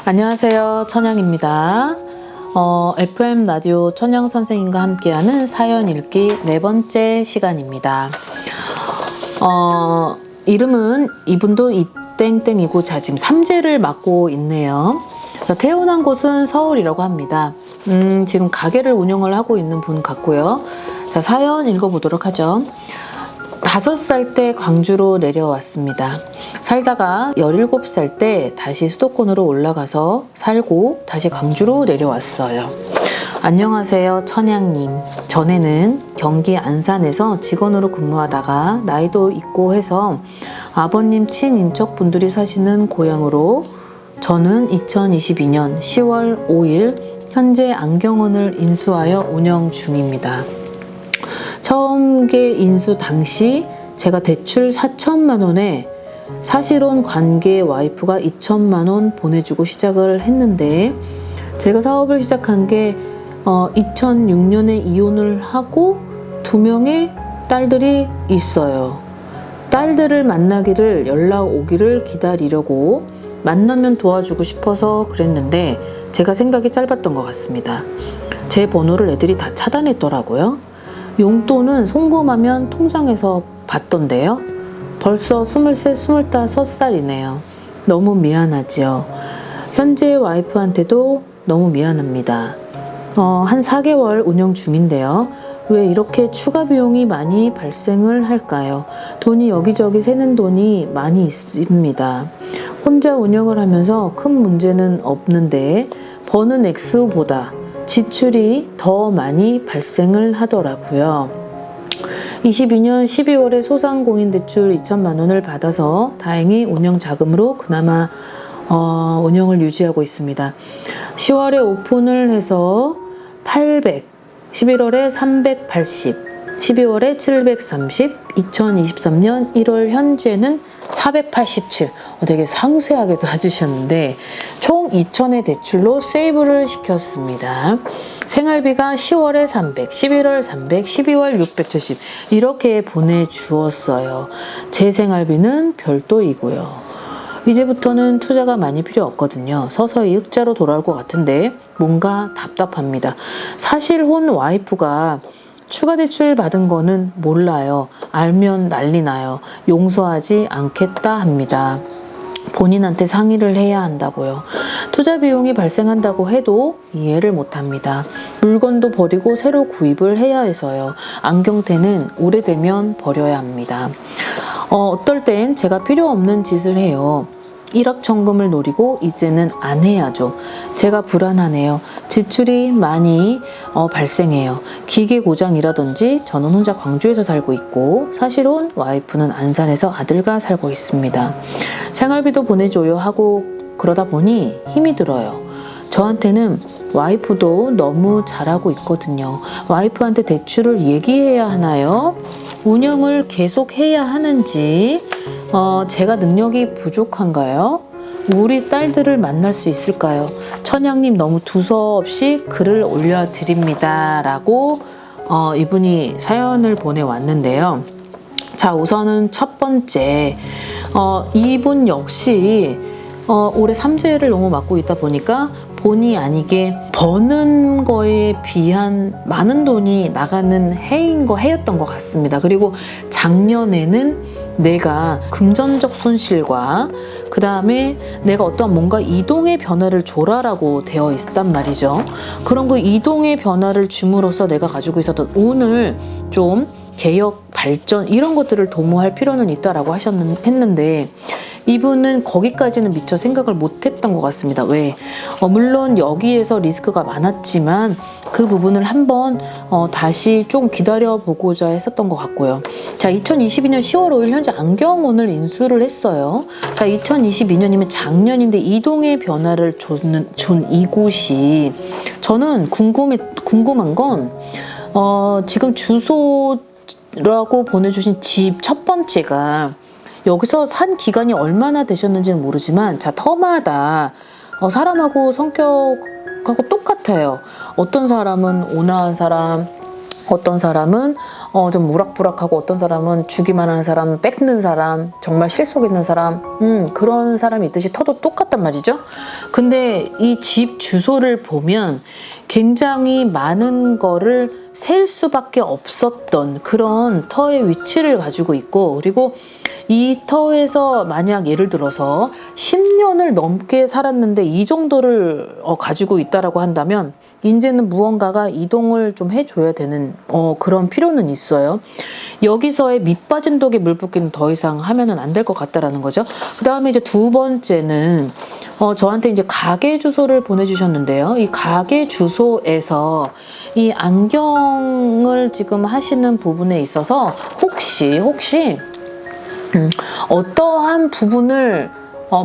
안녕하세요, 천양입니다. FM 라디오 천양 선생님과 함께하는 사연 읽기 네 번째 시간입니다. 이름은 이분도 이땡땡이고 자 지금 3제를 맡고 있네요. 태어난 곳은 서울이라고 합니다. 지금 가게를 운영을 하고 있는 분 같고요. 자, 사연 읽어보도록 하죠. 5살 때 광주로 내려왔습니다. 살다가 17살 때 다시 수도권으로 올라가서 살고 다시 광주로 내려왔어요. 안녕하세요, 천양님. 전에는 경기 안산에서 직원으로 근무하다가 나이도 있고 해서 아버님 친인척 분들이 사시는 고향으로 저는 2022년 10월 5일 현재 안경원을 인수하여 운영 중입니다. 처음계 인수 당시 제가 대출 4천만 원에 사실혼 관계 와이프가 2천만 원 보내주고 시작을 했는데 제가 사업을 시작한 게 2006년에 이혼을 하고 2명의 딸들이 있어요. 딸들을 만나기를 연락 오기를 기다리려고 만나면 도와주고 싶어서 그랬는데 제가 생각이 짧았던 것 같습니다. 제 번호를 애들이 다 차단했더라고요. 용돈은 송금하면 통장에서 받던데요. 벌써 23, 25살이네요. 너무 미안하지요. 현재 와이프한테도 너무 미안합니다. 한 4개월 운영 중인데요. 왜 이렇게 추가 비용이 많이 발생을 할까요? 돈이 여기저기 새는 돈이 많이 있습니다. 혼자 운영을 하면서 큰 문제는 없는데 버는 액수보다 지출이 더 많이 발생을 하더라고요. 22년 12월에 소상공인 대출 2천만 원을 받아서 다행히 운영 자금으로 그나마 운영을 유지하고 있습니다. 10월에 오픈을 해서 800, 11월에 380, 12월에 730, 2023년 1월 현재는 487. 되게 상세하게도 해주셨는데 총 2천의 대출로 세이브를 시켰습니다. 생활비가 10월에 300, 11월 300, 12월 670 이렇게 보내주었어요. 제 생활비는 별도이고요. 이제부터는 투자가 많이 필요 없거든요. 서서히 흑자로 돌아올 것 같은데 뭔가 답답합니다. 사실 혼 와이프가 추가 대출 받은 거는 몰라요. 알면 난리 나요. 용서하지 않겠다 합니다. 본인한테 상의를 해야 한다고요. 투자 비용이 발생한다고 해도 이해를 못합니다. 물건도 버리고 새로 구입을 해야 해서요. 안경테는 오래되면 버려야 합니다. 어떨 땐 제가 필요 없는 짓을 해요. 일확천금을 노리고 이제는 안 해야죠. 제가 불안하네요. 지출이 많이 발생해요. 기계 고장이라든지 저는 혼자 광주에서 살고 있고 사실은 와이프는 안산에서 아들과 살고 있습니다. 생활비도 보내줘요 하고 그러다 보니 힘이 들어요. 저한테는 와이프도 너무 잘하고 있거든요. 와이프한테 대출을 얘기해야 하나요? 운영을 계속 해야 하는지 제가 능력이 부족한가요? 우리 딸들을 만날 수 있을까요? 천양님 너무 두서없이 글을 올려드립니다 라고 이분이 사연을 보내왔는데요. 자, 우선은 첫 번째 이분 역시 올해 3제를 너무 맡고 있다 보니까 본의 아니게 버는 거에 비한 많은 돈이 나가는 해였던 것 같습니다. 그리고 작년에는 내가 금전적 손실과 그 다음에 내가 어떤 뭔가 이동의 변화를 줘라라고 되어 있단 말이죠. 그런 그 이동의 변화를 줌으로써 내가 가지고 있었던 운을 좀 개혁, 발전 이런 것들을 도모할 필요는 있다라고 했는데 이분은 거기까지는 미처 생각을 못했던 것 같습니다. 왜? 물론 여기에서 리스크가 많았지만 그 부분을 한번 다시 조금 기다려보고자 했었던 것 같고요. 자, 2022년 10월 5일 현재 안경원을 인수를 했어요. 자, 2022년이면 작년인데 이동의 변화를 준 이곳이 저는 궁금한 건 지금 주소라고 보내주신 집 첫 번째가 여기서 산 기간이 얼마나 되셨는지는 모르지만 자, 터마다 사람하고 성격하고 똑같아요. 어떤 사람은 온화한 사람, 어떤 사람은 좀 무락부락하고 어떤 사람은 주기만 하는 사람, 뺏는 사람, 정말 실속 있는 사람, 그런 사람이 있듯이 터도 똑같단 말이죠. 근데 이 집 주소를 보면 굉장히 많은 거를 셀 수밖에 없었던 그런 터의 위치를 가지고 있고, 그리고 이 터에서 만약 예를 들어서 10년을 넘게 살았는데 이 정도를 가지고 있다라고 한다면 이제는 무언가가 이동을 좀 해줘야 되는 그런 필요는 있어요. 여기서의 밑빠진 독에 물 붓기는 더 이상 하면은 안 될 것 같다라는 거죠. 그 다음에 이제 두 번째는 저한테 이제 가게 주소를 보내주셨는데요. 이 가게 주소에서 이 안경을 지금 하시는 부분에 있어서 혹시 어떠한 부분을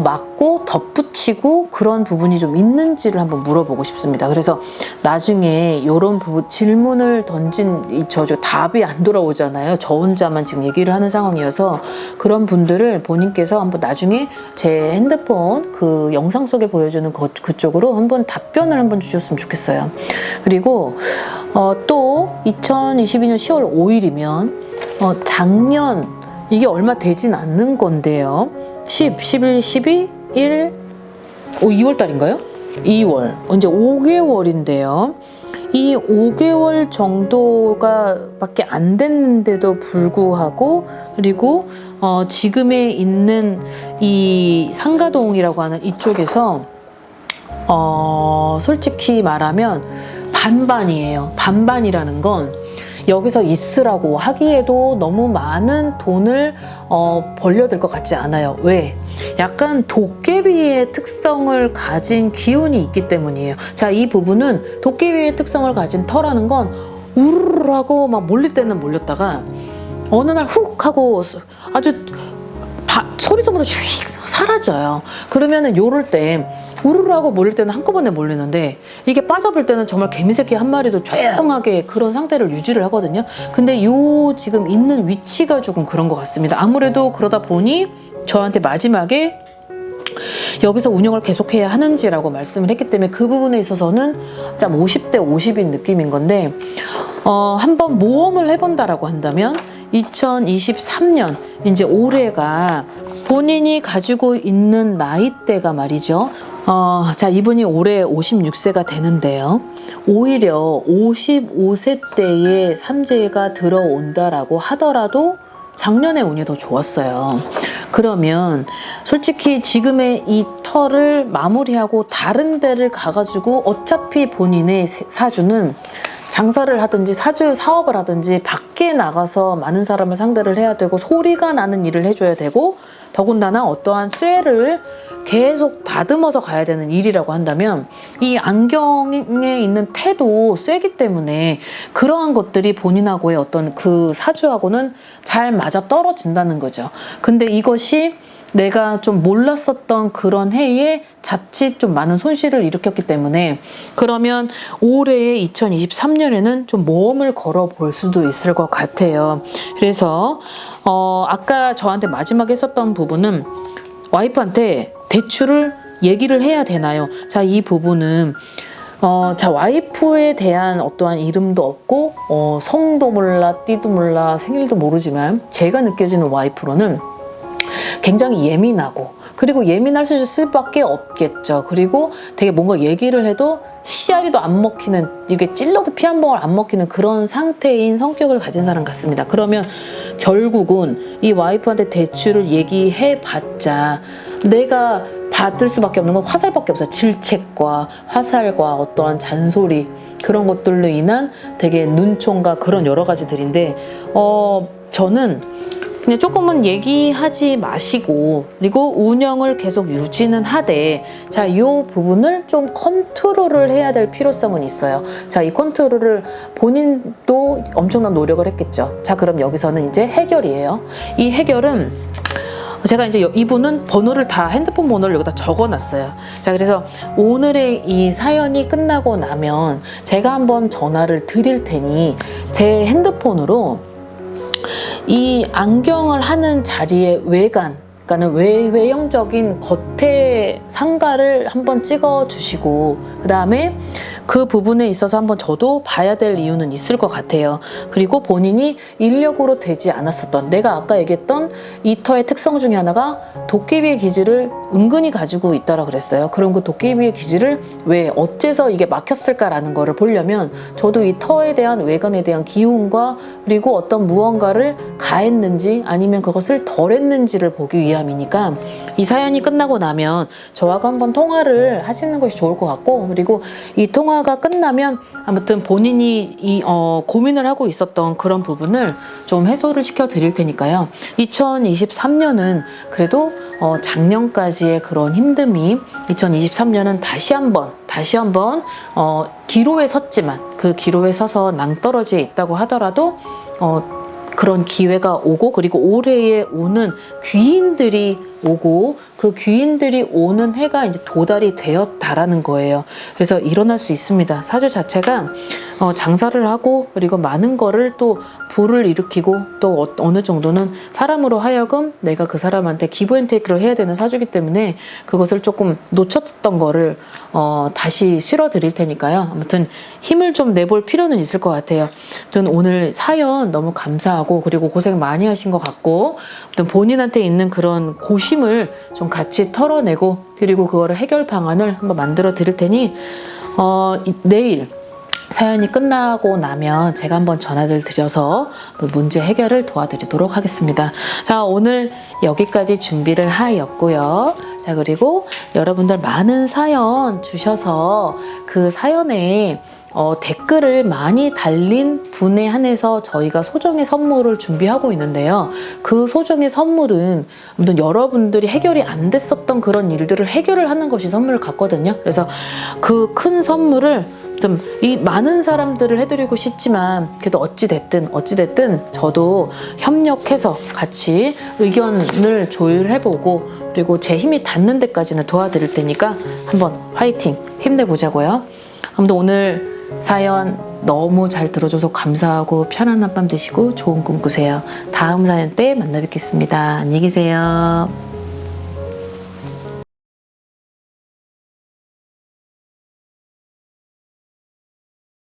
막고 덧붙이고 그런 부분이 좀 있는지를 한번 물어보고 싶습니다. 그래서 나중에 이런 질문을 던진 저 답이 안 돌아오잖아요. 저 혼자만 지금 얘기를 하는 상황이어서 그런 분들을 본인께서 한번 나중에 제 핸드폰 그 영상 속에 보여주는 그쪽으로 한번 답변을 한번 주셨으면 좋겠어요. 그리고 또 2022년 10월 5일이면 작년 이게 얼마 되진 않는 건데요. 10, 11, 12, 1, 2월 달인가요? 2월. 이제 5개월인데요. 이 5개월 정도가 밖에 안 됐는데도 불구하고, 그리고 지금에 있는 이 상가동이라고 하는 이쪽에서 솔직히 말하면 반반이에요. 반반이라는 건 여기서 있으라고 하기에도 너무 많은 돈을 벌려들 것 같지 않아요. 왜? 약간 도깨비의 특성을 가진 기운이 있기 때문이에요. 자, 이 부분은 도깨비의 특성을 가진 터라는 건 우르르 하고 막 몰릴 때는 몰렸다가 어느 날 훅 하고 아주 소리 소문으로 휙 사라져요. 그러면은 요럴 때 우르르 하고 몰릴 때는 한꺼번에 몰리는데 이게 빠져볼 때는 정말 개미새끼 한 마리도 조용하게 그런 상태를 유지를 하거든요. 근데 요 지금 있는 위치가 조금 그런 것 같습니다. 아무래도 그러다 보니 저한테 마지막에 여기서 운영을 계속해야 하는지라고 말씀을 했기 때문에 그 부분에 있어서는 참 50대 50인 느낌인 건데 한번 모험을 해본다라고 한다면 2023년 이제 올해가 본인이 가지고 있는 나이대가 말이죠. 자, 이분이 올해 56세가 되는데요. 오히려 55세 때에 삼재가 들어온다라고 하더라도 작년에 운이 더 좋았어요. 그러면 솔직히 지금의 이 터를 마무리하고 다른 데를 가가지고 어차피 본인의 사주는 장사를 하든지 사업을 하든지 밖에 나가서 많은 사람을 상대를 해야 되고 소리가 나는 일을 해줘야 되고 더군다나 어떠한 쇠를 계속 다듬어서 가야 되는 일이라고 한다면 이 안경에 있는 태도 쇠기 때문에 그러한 것들이 본인하고의 어떤 그 사주하고는 잘 맞아 떨어진다는 거죠. 근데 이것이 내가 좀 몰랐었던 그런 해에 자칫 좀 많은 손실을 일으켰기 때문에 그러면 올해의 2023년에는 좀 모험을 걸어볼 수도 있을 것 같아요. 그래서 아까 저한테 마지막에 했었던 부분은 와이프한테 대출을 얘기를 해야 되나요? 자, 이 부분은 자, 와이프에 대한 어떠한 이름도 없고 성도 몰라 띠도 몰라 생일도 모르지만 제가 느껴지는 와이프로는 굉장히 예민하고 그리고 예민할 수밖에 없겠죠. 그리고 되게 뭔가 얘기를 해도 씨알이도 안 먹히는 이게 찔러도 피 한 방울 안 먹히는 그런 상태인 성격을 가진 사람 같습니다. 그러면 결국은 이 와이프한테 대출을 얘기해봤자 내가 받을 수밖에 없는 건 화살밖에 없어요. 질책과 화살과 어떠한 잔소리 그런 것들로 인한 되게 눈총과 그런 여러 가지들인데 저는 그냥 조금은 얘기하지 마시고 그리고 운영을 계속 유지는 하되 자, 이 부분을 좀 컨트롤을 해야 될 필요성은 있어요. 자, 이 컨트롤을 본인도 엄청난 노력을 했겠죠. 자, 그럼 여기서는 이제 해결이에요. 이 해결은 제가 이제 이분은 번호를 다 핸드폰 번호를 여기다 적어놨어요. 자, 그래서 오늘의 이 사연이 끝나고 나면 제가 한번 전화를 드릴 테니 제 핸드폰으로 이 안경을 하는 자리의 외관, 그러니까는 외형적인 겉에 상가를 한번 찍어 주시고 그 다음에 그 부분에 있어서 한번 저도 봐야 될 이유는 있을 것 같아요. 그리고 본인이 인력으로 되지 않았었던, 내가 아까 얘기했던 이 터의 특성 중에 하나가 도깨비의 기질을 은근히 가지고 있다라 그랬어요. 그럼 그 도깨비의 기질을 왜 어째서 이게 막혔을까라는 거를 보려면 저도 이 터에 대한 외관에 대한 기운과 그리고 어떤 무언가를 가했는지 아니면 그것을 덜했는지를 보기 위함이니까 이 사연이 끝나고 나면 저하고 한번 통화를 하시는 것이 좋을 것 같고, 그리고 이 통화가 끝나면 아무튼 본인이 고민을 하고 있었던 그런 부분을 좀 해소를 시켜 드릴 테니까요. 2023년은 그래도 작년까지의 그런 힘듦이 2023년은 다시 한번 기로에 섰지만 그 기로에 서서 낭떠러지에 있다고 하더라도 그런 기회가 오고, 그리고 올해에 오는 귀인들이 오고, 그 귀인들이 오는 해가 이제 도달이 되었다라는 거예요. 그래서 일어날 수 있습니다. 사주 자체가 장사를 하고 그리고 많은 거를 또 부를 일으키고 또 어느 정도는 사람으로 하여금 내가 그 사람한테 기브 앤 테이크를 해야 되는 사주기 때문에 그것을 조금 놓쳤던 거를 다시 실어 드릴 테니까요. 아무튼 힘을 좀 내볼 필요는 있을 것 같아요. 아무튼 오늘 사연 너무 감사하고 그리고 고생 많이 하신 것 같고, 아무튼 본인한테 있는 그런 고심을 좀 같이 털어내고 그리고 그거를 해결 방안을 한번 만들어 드릴 테니 내일 사연이 끝나고 나면 제가 한번 전화를 드려서 문제 해결을 도와드리도록 하겠습니다. 자, 오늘 여기까지 준비를 하였고요. 자, 그리고 여러분들 많은 사연 주셔서 그 사연에 댓글을 많이 달린 분에 한해서 저희가 소정의 선물을 준비하고 있는데요. 그 소정의 선물은 아무튼 여러분들이 해결이 안 됐었던 그런 일들을 해결을 하는 것이 선물 같거든요. 그래서 그 큰 선물을 이 많은 사람들을 해드리고 싶지만 그래도 어찌됐든 저도 협력해서 같이 의견을 조율해보고 그리고 제 힘이 닿는 데까지는 도와드릴 테니까 한번 화이팅 힘내보자고요. 아무튼 오늘 사연 너무 잘 들어줘서 감사하고 편안한 밤 되시고 좋은 꿈 꾸세요. 다음 사연 때 만나 뵙겠습니다. 안녕히 계세요.